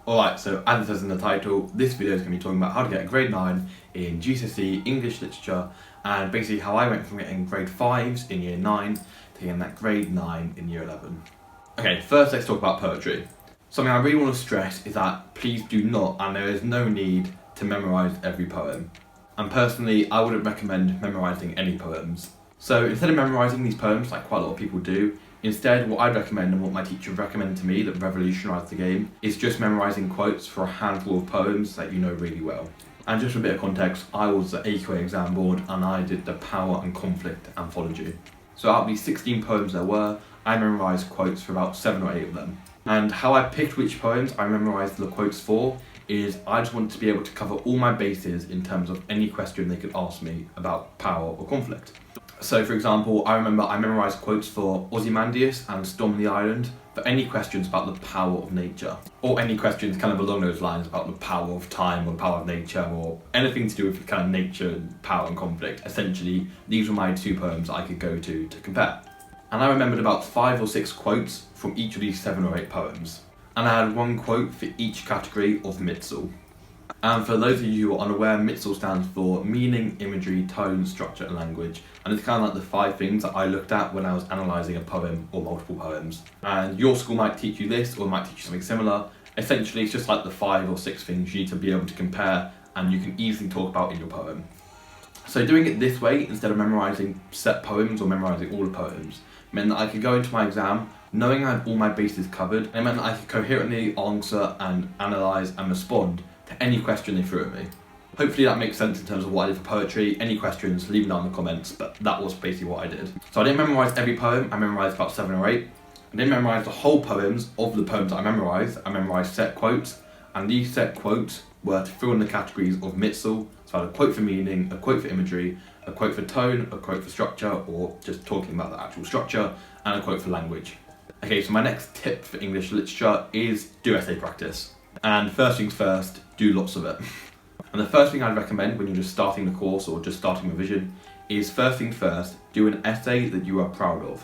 Alright, so as it says in the title, this video is going to be talking about how to get a grade 9 in GCSE English Literature and basically how I went from getting grade 5s in year 9 to getting that grade 9 in year 11. Okay, first let's talk about poetry. Something I really want to stress is that please do not, and there is no need to memorise every poem. And personally, I wouldn't recommend memorising any poems. So instead of memorising these poems like quite a lot of people do, instead, what I'd recommend and what my teacher recommended to me that revolutionised the game is just memorising quotes for a handful of poems that you know really well. And just for a bit of context, I was the AQA exam board and I did the Power and Conflict anthology. So out of these 16 poems there were, I memorised quotes for about 7 or 8 of them. And how I picked which poems I memorised the quotes for is I just wanted to be able to cover all my bases in terms of any question they could ask me about power or conflict. So for example, I remember I memorised quotes for Ozymandias and Storm of the Island for any questions about the power of nature, or any questions kind of along those lines about the power of time or the power of nature or anything to do with kind of nature, power and conflict. Essentially, these were my 2 poems I could go to compare. And I remembered about 5 or 6 quotes from each of these 7 or 8 poems. And I had 1 quote for each category of Mitzel. And for those of you who are unaware, Mitzel stands for meaning, imagery, tone, structure and language. And it's kind of like the 5 things that I looked at when I was analysing a poem or multiple poems. And your school might teach you this or might teach you something similar. Essentially, it's just like the 5 or 6 things you need to be able to compare and you can easily talk about in your poem. So doing it this way, instead of memorising set poems or memorising all the poems, meant that I could go into my exam knowing I had all my bases covered, and it meant that I could coherently answer and analyse and respond to any question they threw at me. Hopefully that makes sense in terms of what I did for poetry. Any questions, leave them down in the comments, but that was basically what I did. So I didn't memorise every poem, I memerised about 7 or 8. I didn't memorise the whole poems of the poems that I memorised set quotes, and these set quotes were to fill in the categories of Mitzel. So I had a quote for meaning, a quote for imagery, a quote for tone, a quote for structure, or just talking about the actual structure, and a quote for language. Okay, so my next tip for English literature is do essay practice. And first things first, do lots of it. And the first thing I'd recommend when you're just starting the course or just starting revision is first things first, do an essay that you are proud of.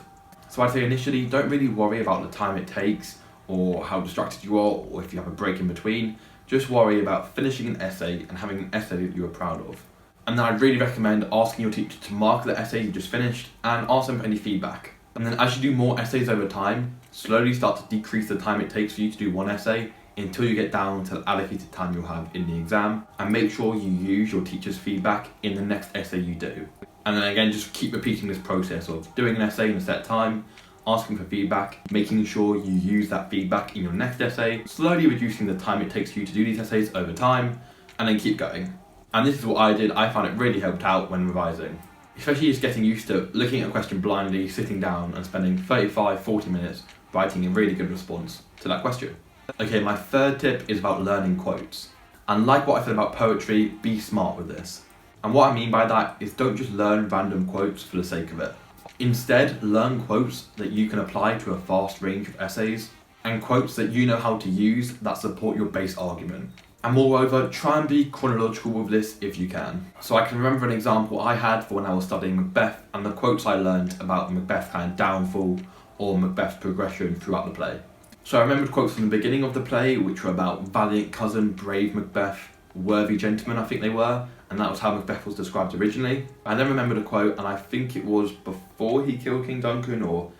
So I'd say initially, don't really worry about the time it takes or how distracted you are or if you have a break in between. Just worry about finishing an essay and having an essay that you are proud of. And then I'd really recommend asking your teacher to mark the essay you just finished and ask them for any feedback. And then as you do more essays over time, slowly start to decrease the time it takes for you to do one essay until you get down to the allocated time you'll have in the exam, and make sure you use your teacher's feedback in the next essay you do. And then again, just keep repeating this process of doing an essay in a set time, asking for feedback, making sure you use that feedback in your next essay, slowly reducing the time it takes for you to do these essays over time, and then keep going. And this is what I did. I found it really helped out when revising. Especially just getting used to looking at a question blindly, sitting down and spending 35-40 minutes writing a really good response to that question. Okay, my third tip is about learning quotes. And like what I said about poetry, be smart with this. And what I mean by that is don't just learn random quotes for the sake of it. Instead, learn quotes that you can apply to a vast range of essays, and quotes that you know how to use that support your base argument. And moreover, try and be chronological with this if you can. So I can remember an example I had for when I was studying Macbeth and the quotes I learned about Macbeth's kind of downfall or Macbeth's progression throughout the play. So I remembered quotes from the beginning of the play, which were about valiant cousin, brave Macbeth, worthy gentleman I think they were, and that was how Macbeth was described originally. I then remembered a quote, and I think it was before he killed King Duncan or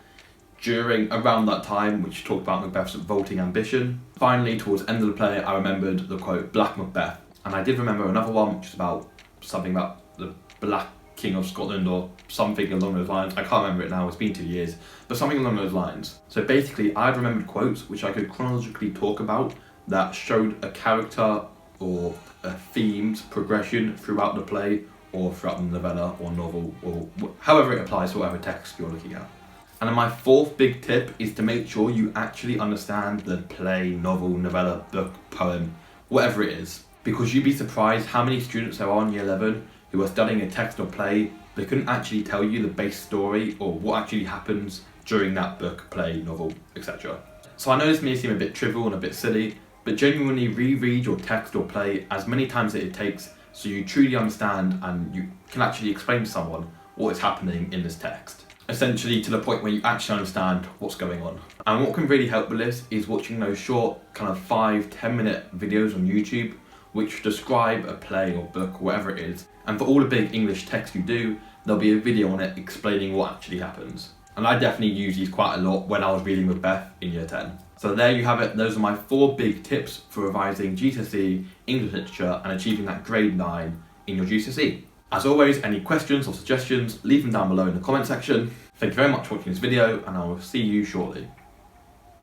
around that time, which talked about Macbeth's revolting ambition. Finally, towards the end of the play, I remembered the quote, Black Macbeth. And I did remember another one, which is about something about the Black King of Scotland or something along those lines. I can't remember it now, it's been 2 years, but something along those lines. So basically, I had remembered quotes which I could chronologically talk about that showed a character or a themed progression throughout the play or throughout the novella or novel or however it applies to whatever text you're looking at. And then my fourth big tip is to make sure you actually understand the play, novel, novella, book, poem, whatever it is. Because you'd be surprised how many students there are in year 11 who are studying a text or play, they couldn't actually tell you the base story or what actually happens during that book, play, novel, etc. So I know this may seem a bit trivial and a bit silly, but genuinely reread your text or play as many times as it takes so you truly understand and you can actually explain to someone what is happening in this text. essentially to the point where you actually understand what's going on. And what can really help with this is watching those short kind of 5-10 minute videos on YouTube which describe a play or book or whatever it is. And for all the big English text you do, there'll be a video on it explaining what actually happens. And I definitely use these quite a lot when I was reading with Beth in year 10. So there you have it. Those are my 4 big tips for revising GCSE English Literature and achieving that grade 9 in your GCSE. As always, any questions or suggestions, leave them down below in the comment section. Thank you very much for watching this video, and I will see you shortly.